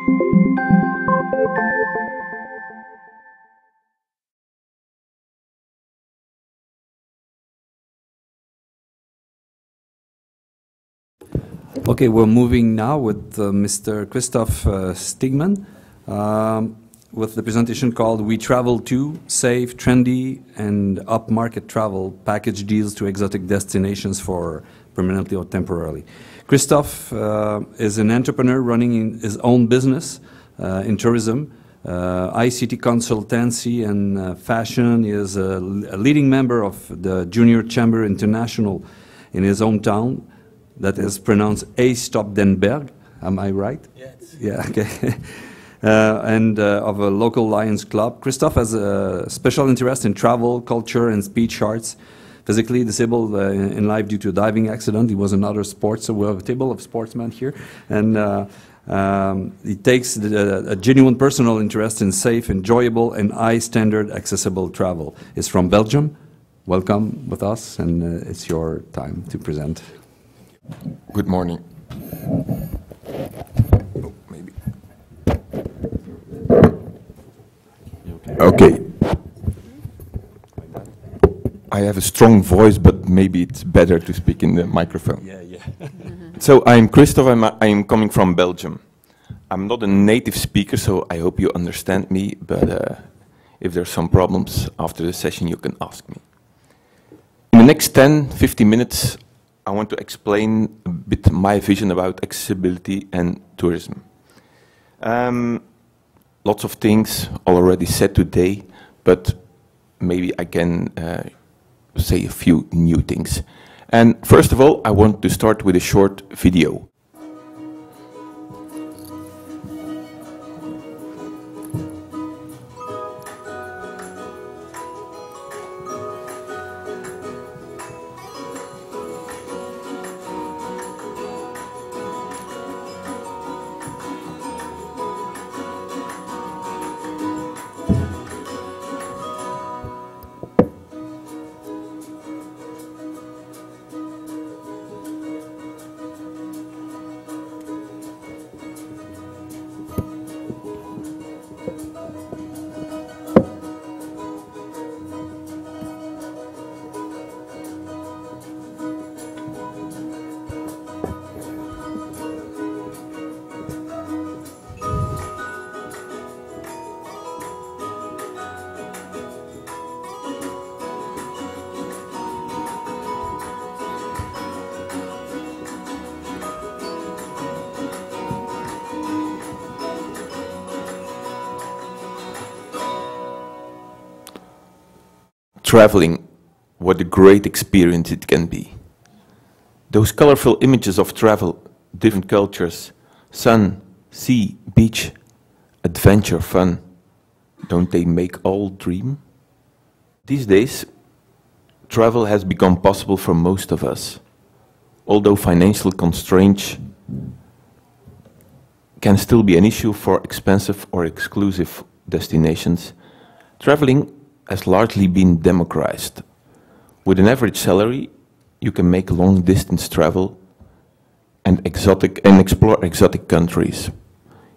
Okay, we're moving now with Mr. Kristof Steegmans with the presentation called WeTravel2, Safe, Trendy, and Upmarket Travel Package Deals to Exotic Destinations for Permanently or Temporarily. Kristof is an entrepreneur running his own business in tourism, ICT consultancy and fashion. He is a leading member of the Junior Chamber International in his hometown. That is pronounced A. Stopdenberg, am I right? Yes. Yeah, okay. And of a local Lions Club. Kristof has a special interest in travel, culture, and speech arts. Physically disabled in life due to a diving accident. He was in other sports, so we have a table of sportsmen here. And he takes a genuine personal interest in safe, enjoyable, and high-standard accessible travel. He's from Belgium. Welcome with us, and it's your time to present. Good morning. Oh, maybe. Okay. I have a strong voice, but maybe it's better to speak in the microphone. Yeah, yeah. So I'm Kristof. I'm coming from Belgium. I'm not a native speaker, so I hope you understand me. But if there's some problems after the session, you can ask me. In the next 10-15 minutes, I want to explain a bit my vision about accessibility and tourism. Lots of things already said today, but maybe I can say a few new things. And first of all, I want to start with a short video. Traveling, what a great experience it can be. Those colorful images of travel, different cultures, sun, sea, beach, adventure, fun, don't they make all dream? These days, travel has become possible for most of us. Although financial constraints can still be an issue for expensive or exclusive destinations, traveling has largely been democratized. With an average salary, you can make long-distance travel and explore exotic countries.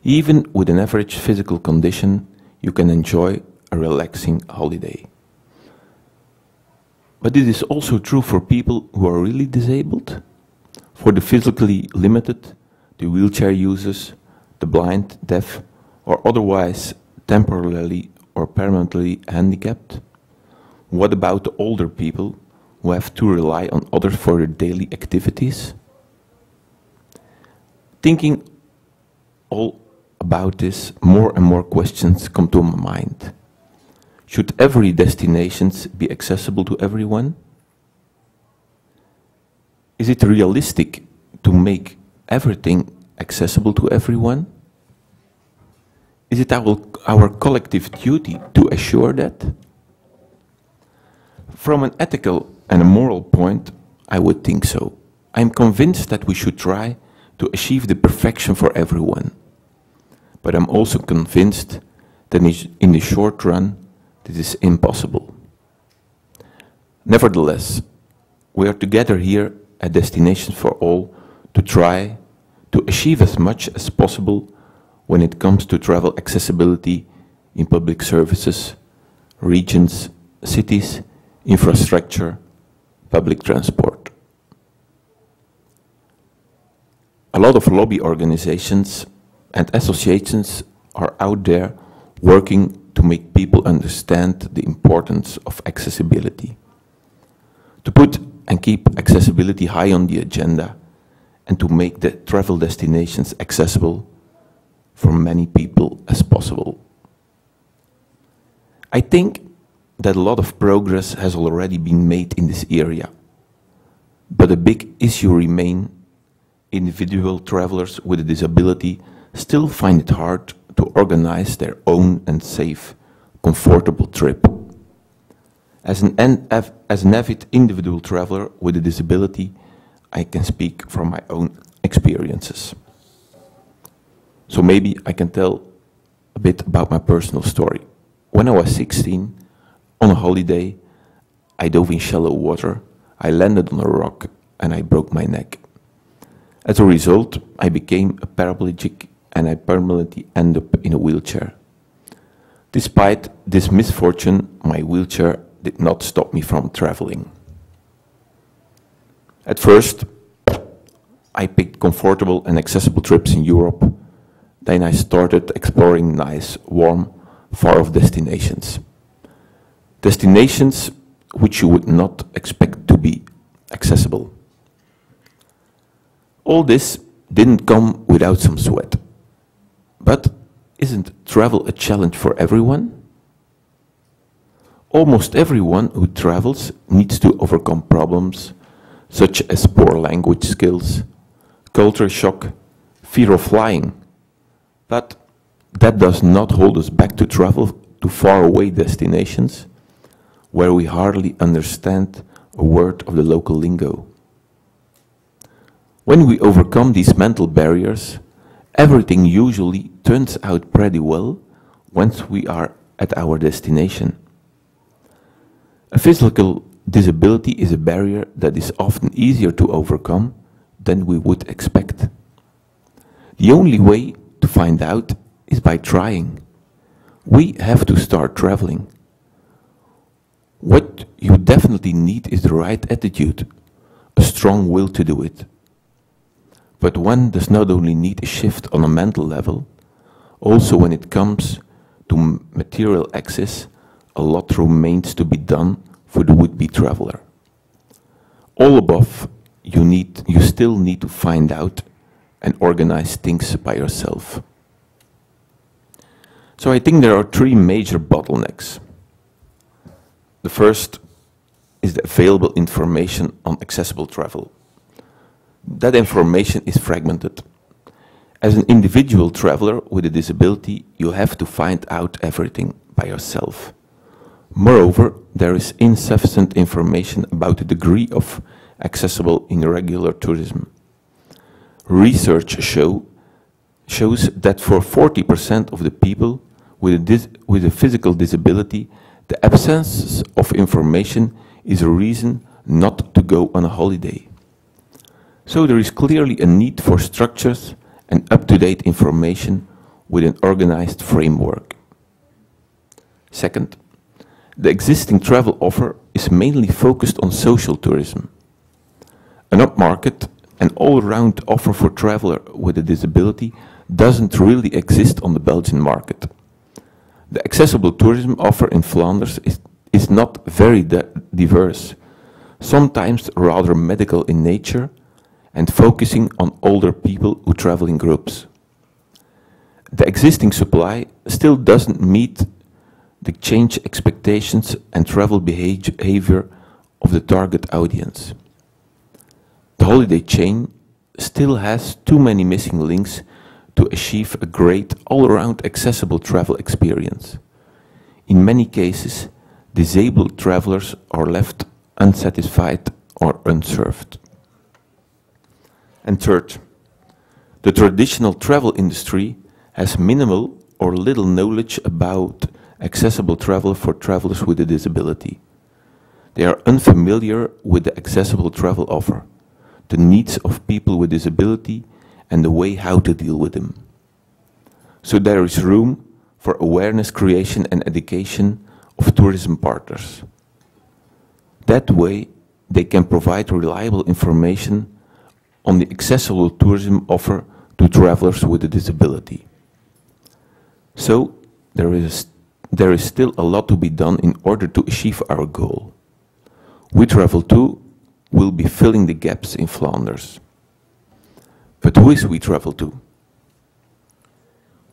Even with an average physical condition, you can enjoy a relaxing holiday. But it is also true for people who are really disabled, for the physically limited, the wheelchair users, the blind, deaf, or otherwise temporarily or permanently handicapped? What about the older people who have to rely on others for their daily activities? Thinking all about this, more and more questions come to my mind. Should every destination be accessible to everyone? Is it realistic to make everything accessible to everyone? Is it our collective duty to assure that? From an ethical and a moral point, I would think so. I'm convinced that we should try to achieve the perfection for everyone. But I'm also convinced that in the short run, this is impossible. Nevertheless, we are together here at Destination for All to try to achieve as much as possible when it comes to travel accessibility in public services, regions, cities, infrastructure, public transport. A lot of lobby organizations and associations are out there working to make people understand the importance of accessibility, to put and keep accessibility high on the agenda, and to make the travel destinations accessible for many people as possible. I think that a lot of progress has already been made in this area, but a big issue remains. Individual travelers with a disability still find it hard to organize their own and safe, comfortable trip. As an avid individual traveler with a disability, I can speak from my own experiences. So maybe I can tell a bit about my personal story. When I was 16, on a holiday, I dove in shallow water, I landed on a rock, and I broke my neck. As a result, I became a paraplegic and I permanently ended up in a wheelchair. Despite this misfortune, my wheelchair did not stop me from traveling. At first, I picked comfortable and accessible trips in Europe. Then I started exploring nice, warm, far-off destinations. Destinations which you would not expect to be accessible. All this didn't come without some sweat. But isn't travel a challenge for everyone? Almost everyone who travels needs to overcome problems such as poor language skills, culture shock, fear of flying. But that does not hold us back to travel to faraway destinations where we hardly understand a word of the local lingo. When we overcome these mental barriers, everything usually turns out pretty well once we are at our destination. A physical disability is a barrier that is often easier to overcome than we would expect. The only way to find out is by trying. We have to start traveling. What you definitely need is the right attitude, a strong will to do it. But one does not only need a shift on a mental level, also when it comes to material access, a lot remains to be done for the would-be traveler. All above, you still need to find out and organize things by yourself. So I think there are three major bottlenecks. The first is the available information on accessible travel. That information is fragmented. As an individual traveler with a disability, you have to find out everything by yourself. Moreover, there is insufficient information about the degree of accessible irregular tourism. Research shows that for 40% of the people with a physical disability, the absence of information is a reason not to go on a holiday. So there is clearly a need for structures and up-to-date information with an organized framework. Second, the existing travel offer is mainly focused on social tourism. An upmarket and all-round offer for traveler with a disability doesn't really exist on the Belgian market. The accessible tourism offer in Flanders is not very diverse, sometimes rather medical in nature and focusing on older people who travel in groups. The existing supply still doesn't meet the change expectations and travel behavior of the target audience. The holiday chain still has too many missing links to achieve a great all-around accessible travel experience. In many cases, disabled travelers are left unsatisfied or unserved. And third, the traditional travel industry has minimal or little knowledge about accessible travel for travelers with a disability. They are unfamiliar with the accessible travel offer, the needs of people with disability, and the way how to deal with them. so there is room for awareness creation and education of tourism partners. That way, they can provide reliable information on the accessible tourism offer to travelers with a disability. So, there is still a lot to be done in order to achieve our goal. WeTravel2 will be filling the gaps in Flanders. But who is WeTravel2?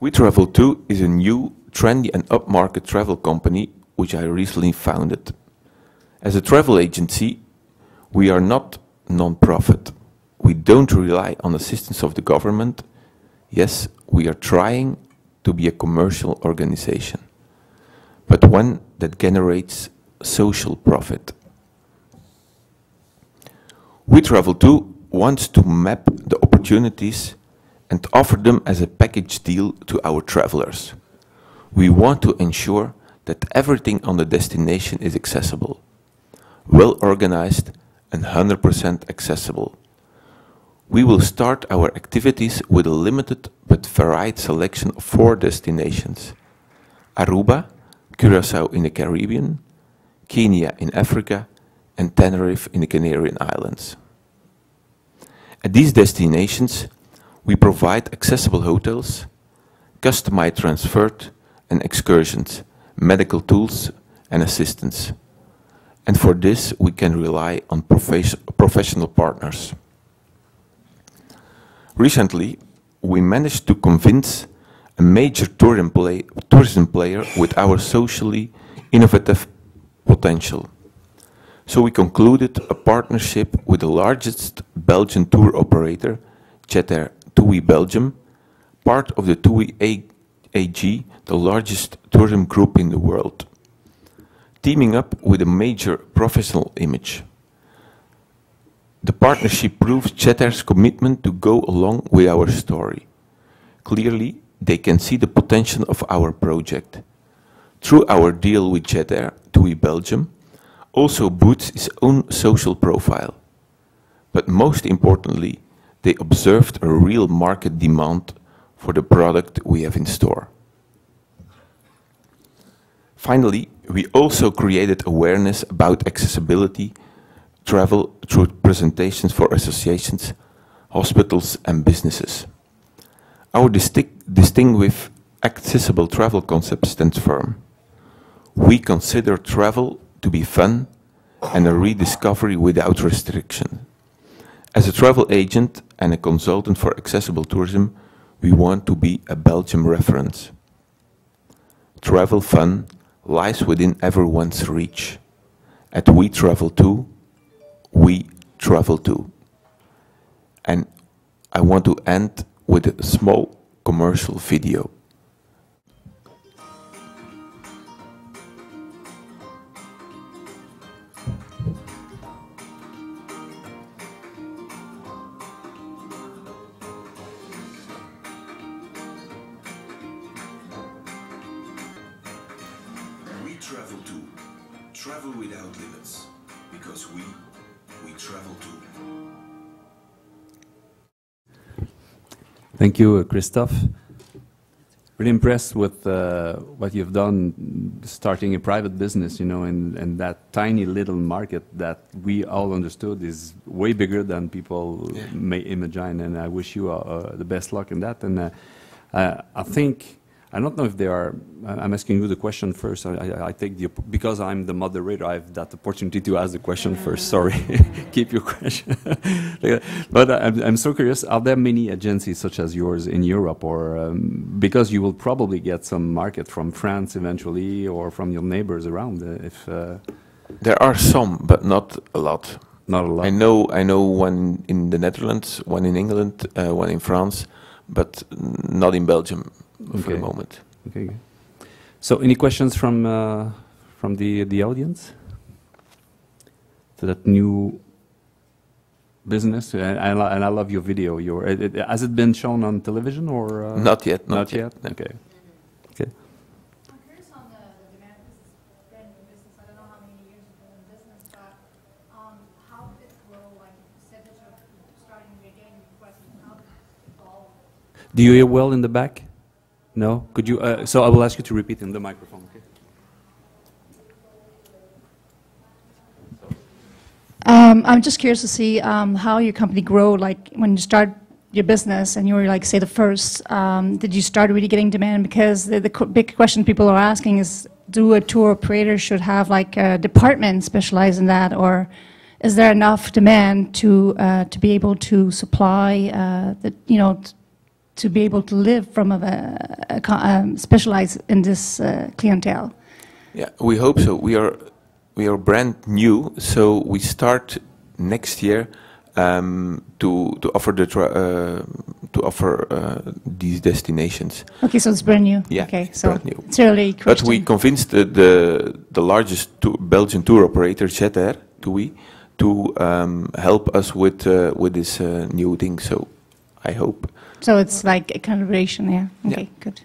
WeTravel2 is a new, trendy and upmarket travel company which I recently founded. As a travel agency, we are not non-profit. We don't rely on assistance of the government. Yes, we are trying to be a commercial organization, but one that generates social profit. WeTravel2 wants to map the opportunities and offer them as a package deal to our travelers. We want to ensure that everything on the destination is accessible, well organized and 100% accessible. We will start our activities with a limited but varied selection of 4 destinations: Aruba, Curaçao in the Caribbean, Kenya in Africa, and Tenerife in the Canarian Islands. At these destinations, we provide accessible hotels, customized transport and excursions, medical tools and assistance. And for this, we can rely on professional partners. Recently, we managed to convince a major tourism player with our socially innovative potential. So we concluded a partnership with the largest Belgian tour operator, TUI Belgium, part of the TUI AG, the largest tourism group in the world, teaming up with a major professional image. The partnership proves Jeter's commitment to go along with our story. Clearly, they can see the potential of our project. Through our deal with Jeter, TUI Belgium also boosts its own social profile. But most importantly, they observed a real market demand for the product we have in store. Finally, we also created awareness about accessibility travel through presentations for associations, hospitals and businesses. Our distinguished accessible travel concept stands firm. We consider travel to be fun and a rediscovery without restriction. As a travel agent and a consultant for accessible tourism, we want to be a Belgium reference. Travel fun lies within everyone's reach. At WeTravel2, we travel too. And I want to end with a small commercial video. WeTravel2. Travel without limits. Because we travel too. Thank you, Kristof. Really impressed with what you've done, starting a private business, you know, in that tiny little market that we all understood is way bigger than people may imagine. And I wish you the best luck in that. And I think, I don't know if they are, I'm asking you the question first. I take because I'm the moderator, I have that opportunity to ask the question first. Sorry, keep your question. But I'm so curious, are there many agencies such as yours in Europe? Or because you will probably get some market from France eventually or from your neighbors around. There are some, but not a lot. Not a lot. I know one in the Netherlands, one in England, one in France, but not in Belgium. For the moment. Okay. So, any questions from the audience? To that new business, and I love your video. Has it been shown on television or not yet? Not yet. Okay. Okay. I'm curious on the demand. This is brand new business. I don't know how many years you've been in business, but how did it grow? Like percentage of starting again requests, how did it evolve? Do you hear well in the back? No? Could you, so I will ask you to repeat in the microphone, okay? I'm just curious to see how your company grow, like when you start your business and you were like, say, the first, did you start really getting demand? Because the big question people are asking is, do a tour operator should have like a department specialized in that, or is there enough demand to be able to supply, to be able to live from specialized in this clientele? Yeah, we hope so. We are brand new, so we start next year to offer these destinations. Okay, so it's brand new. Yeah, okay, it's so brand new. it's early question. But we convinced the largest Belgian tour operator, Titre, to help us with this new thing. So I hope. So it's like a collaboration, yeah. Okay, Yeah. good.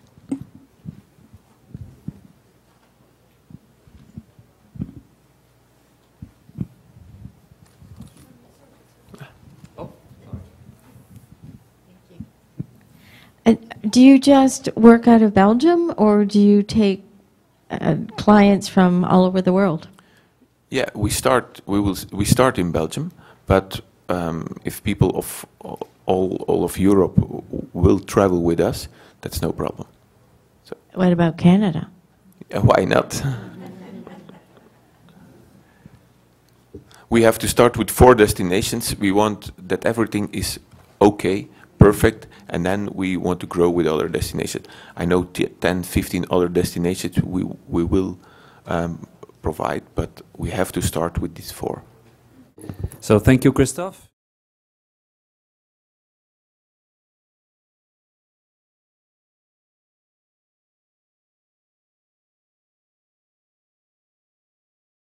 And do you just work out of Belgium, or do you take clients from all over the world? Yeah, we start in Belgium, but if people of all of Europe will travel with us, that's no problem. So, What about Canada? why not? We have to start with 4 destinations. We want that everything is okay, perfect, and then we want to grow with other destinations. I know 10, 15 other destinations we will provide, but we have to start with these 4. So thank you, Kristof.